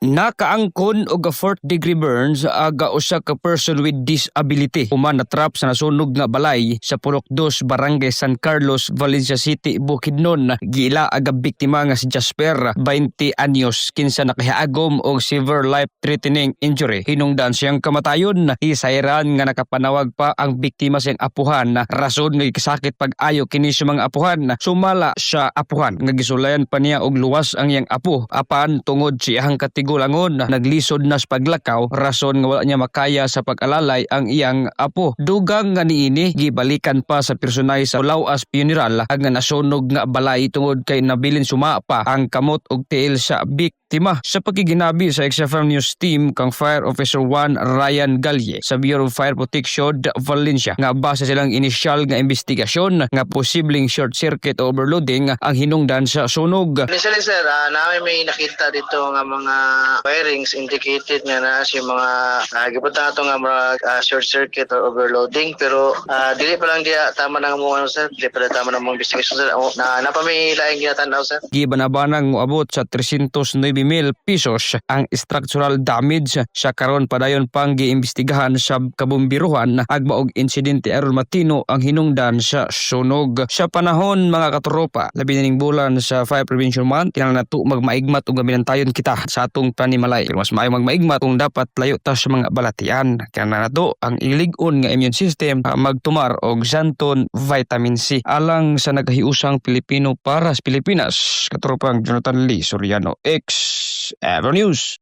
Nakaangkon og 4th degree burns aga usa ka person with disability human natrap sa nasunog nga balay sa Purok 2 Barangay San Carlos, Valencia City, Bukidnon. Gila aga biktima nga si Jasper, 20 anyos, kinsa nakahiagom og severe life-threatening injury. Hinungdan siyang kamatayon. Isayran nga nakapanawag pa ang biktima siyang apuhan rason nga sakit pag-ayo kini sa mga apuhan. Sumala sa apuhan nga gisulayan pa niya og luwas ang iyang apo apan tungod si iyang katigulangon naglisod na sa paglakaw rason nga wala niya makaya sa pag-alalay ang iyang apo. Dugang nga niini gibalikan pa sa personay sa Lawas Funeral ang nasunog nga balay tungod kay nabilin sumapa ang kamot og tiil sa biktima. Sa pagkiginabi sa XFM News Team kang Fire Officer 1 Ryan Galye sa Bureau of Fire Protection Valencia nga base silang inisyal nga investigasyon nga posibleng short circuit overloading ang hinungdan sa sunog. Initially sir, namin may nakita dito nga mga wirings indicated nga na si mga gibutan ato nga mga short circuit or overloading pero dili pa lang dia tama na mo ano sir, dili pa lang tama na mo investigation sir. Napamilaing ginatanaw sir. Gibanabanang moabot sa 309,000 pesos ang structural damage sa karon padayon pang giimbestigahan sa kabumbiruhan agba og insidente aron matino ang hinungdan sa sunog. Sa panahon mga katropa, labi na ning bulan sa Fire Prevention Month, kinahanglan nato magmaigmat og gaminantayon kita sa atong panimalay. Pero mas maayo magmaigmat kung dapat layo ta sa mga balatian. Kinahanglan nato ang ilig-on nga immune system magtumar og Xanthan Vitamin C alang sa nagahiusang Pilipino para sa Pilipinas. Katropang Jonathan Lee Soriano, XFM News.